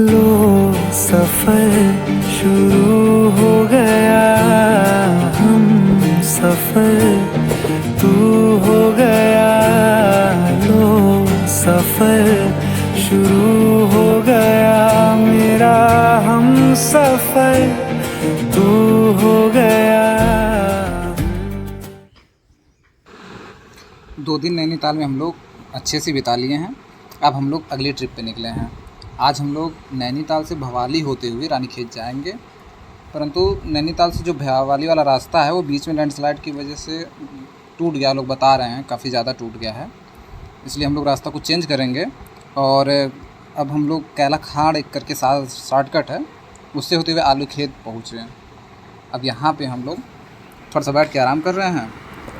लो सफर शुरू हो गया, हम सफर तू हो गया। लो सफर शुरू हो गया, मेरा हम सफर तू हो गया। 2 दिन नैनीताल में हम लोग अच्छे से बिता लिए हैं। अब हम लोग अगली ट्रिप पे निकले हैं। आज हम लोग नैनीताल से भवाली होते हुए रानीखेत जाएंगे, परंतु नैनीताल से जो भवाली वाला रास्ता है वो बीच में लैंडस्लाइड की वजह से टूट गया। लोग बता रहे हैं काफ़ी ज़्यादा टूट गया है, इसलिए हम लोग रास्ता को चेंज करेंगे। और अब हम लोग कैला खाड़ एक करके शॉर्टकट है, उससे होते हुए आलू खेत पहुँचे। अब यहाँ पे हम लोग थोड़ा सा बैठ के आराम कर रहे हैं,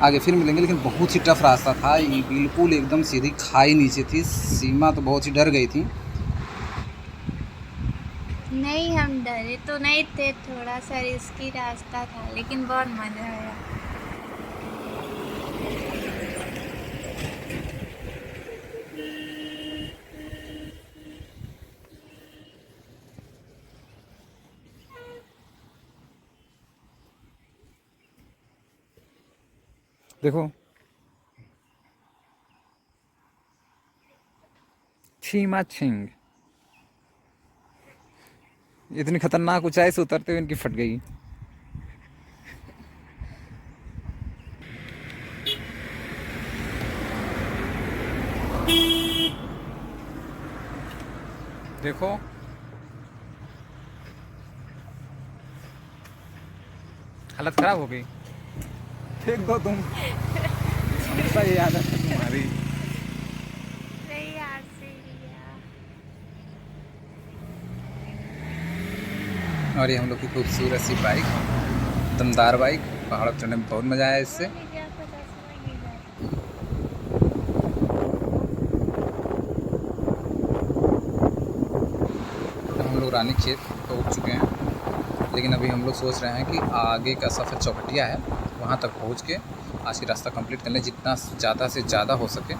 आगे फिर मिलेंगे। लेकिन बहुत ही टफ रास्ता था, ये बिल्कुल एकदम सीधी खाई नीचे थी। सीमा तो बहुत ही डर गई थी। नहीं, हम डरे तो नहीं थे, थोड़ा सा रिस्की रास्ता था, लेकिन बहुत मजा आया। देखो छीमा छिंग, इतनी खतरनाक ऊंचाई से उतरते हुए इनकी फट गई। देखो हालत खराब हो गई। फेंक दो तुम, हमेशा ये आदत है तुम्हारी। सही हाथ से लिया। और ये हम लोग की खूबसूरत सी बाइक, दमदार बाइक। पहाड़ पर चढ़ने में बहुत मज़ा आया इससे। हम लोग रानीखेत पहुँच चुके हैं, लेकिन अभी हम लोग सोच रहे हैं कि आगे का सफ़र चौखटिया है, वहाँ तक पहुँच के आज की रास्ता कंप्लीट कर लें जितना ज़्यादा से ज़्यादा हो सके,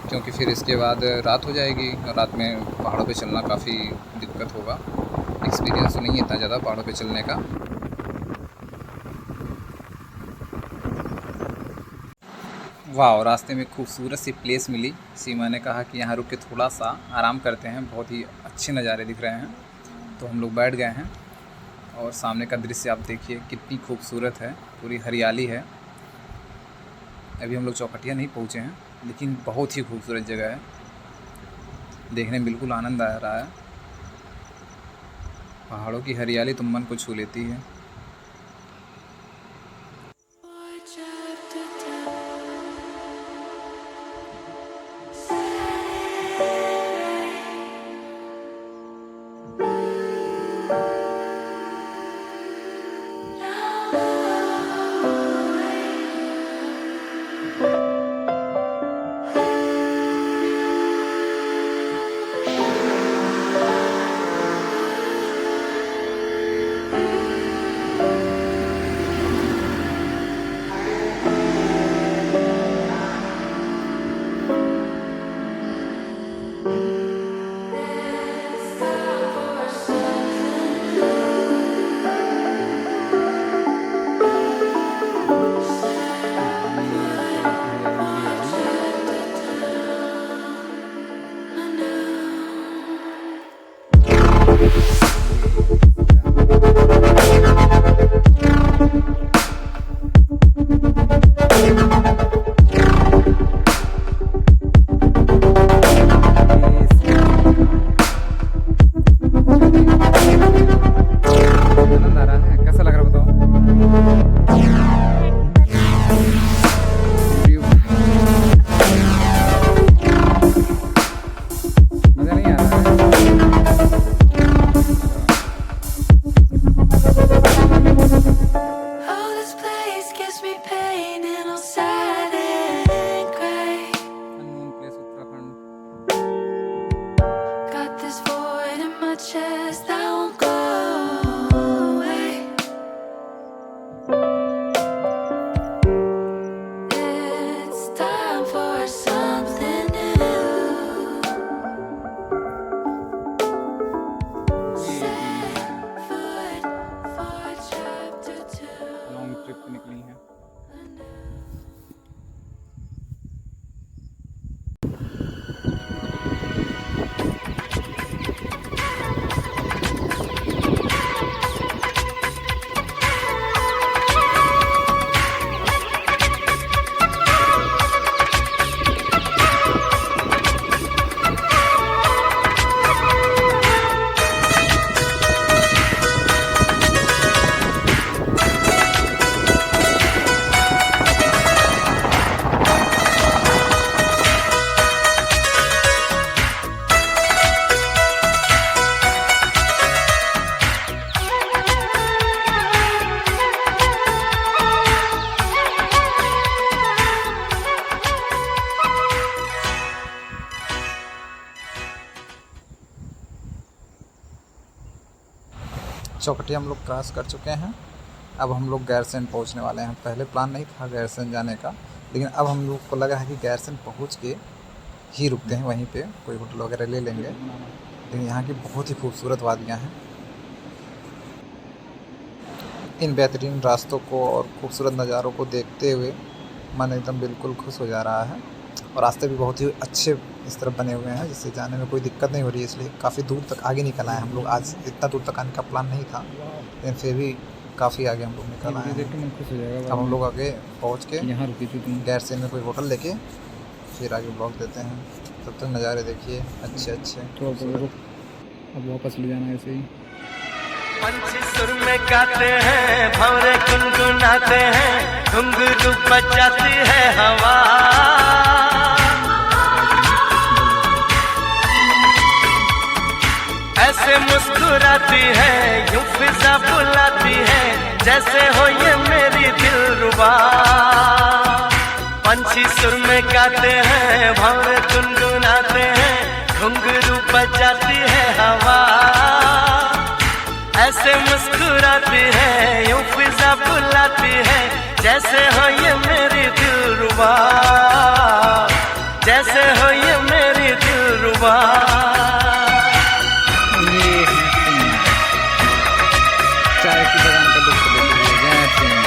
क्योंकि फिर इसके बाद रात हो जाएगी और रात में पहाड़ों पे चलना काफ़ी दिक्कत होगा। एक्सपीरियंस तो नहीं है इतना ज़्यादा पहाड़ों पे चलने का। वाह, रास्ते में खूबसूरत सी प्लेस मिली। सीमा ने कहा कि यहाँ रुक के थोड़ा सा आराम करते हैं, बहुत ही अच्छे नज़ारे दिख रहे हैं। तो हम लोग बैठ गए हैं और सामने का दृश्य आप देखिए कितनी खूबसूरत है, पूरी हरियाली है। अभी हम लोग चौखटिया नहीं पहुँचे हैं, लेकिन बहुत ही खूबसूरत जगह है, देखने में बिल्कुल आनंद आ रहा है। पहाड़ों की हरियाली तो मन को छू लेती है। चौखटी हम लोग क्रॉस कर चुके हैं। अब हम लोग गैरसैंण पहुंचने वाले हैं। पहले प्लान नहीं था गैरसैंण जाने का, लेकिन अब हम लोग को लगा है कि गैरसैंण पहुंच के ही रुकते हैं, वहीं पे कोई होटल वगैरह ले लेंगे। लेकिन यहाँ की बहुत ही खूबसूरत वादियाँ हैं। इन बेहतरीन रास्तों को और खूबसूरत नज़ारों को देखते हुए मन एकदम बिल्कुल खुश हो जा रहा है। और रास्ते भी बहुत ही अच्छे इस तरफ बने हुए हैं, जिससे जाने में कोई दिक्कत नहीं हो रही है। इसलिए काफ़ी दूर तक आगे निकल आए हम लोग। आज इतना दूर तक आने का प्लान नहीं था, लेकिन फिर भी काफ़ी आगे हम लोग निकल आए हैं। अब हम लोग आगे पहुँच के यहाँ रुकी थी तुम। गैरसैंण में कोई होटल लेके फिर आगे ब्लॉग देते हैं। तब तक नज़ारे देखिए अच्छे अच्छे। तो अब वापस ले जाना ऐसे ही। पंछी सुर में गाते हैं, भंवरे गुनगुनाते हैं, घुंघरू बजाती है हवा। ऐसे मुस्कुराती है, यूं फिजा बुलाती है, जैसे हो ये मेरी दिलरुबा। पंछी सुर में गाते हैं, भंवरे गुनगुनाते हैं, घुंघरू बजाती है हवा। ऐसे मुस्कुराती है, यूं फिजा बुलाती है, जैसे हो ये मेरी दिलरुबा, जैसे हो ये मेरी दिलरुबा। चाय की दुकान का लुत्फ लेते हैं।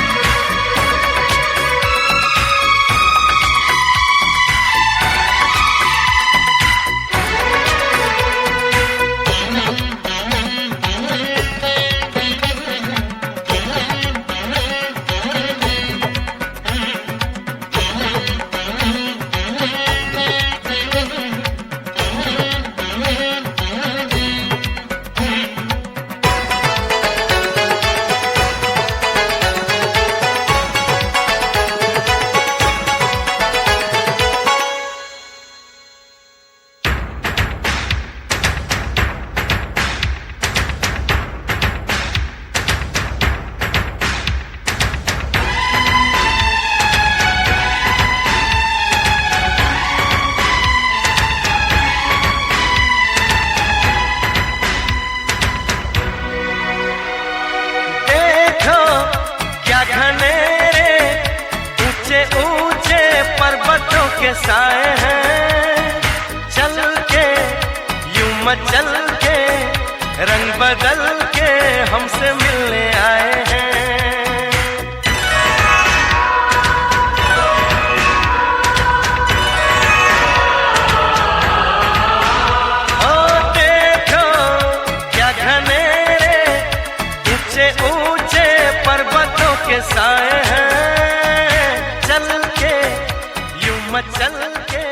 के साए हैं, चल के यूं मचल के, रंग बदल के हमसे मिलने आए हैं। ओ देखो क्या घनेरे, ऊंचे ऊंचे पर्वतों के साए हैं, चल के यूं मचल के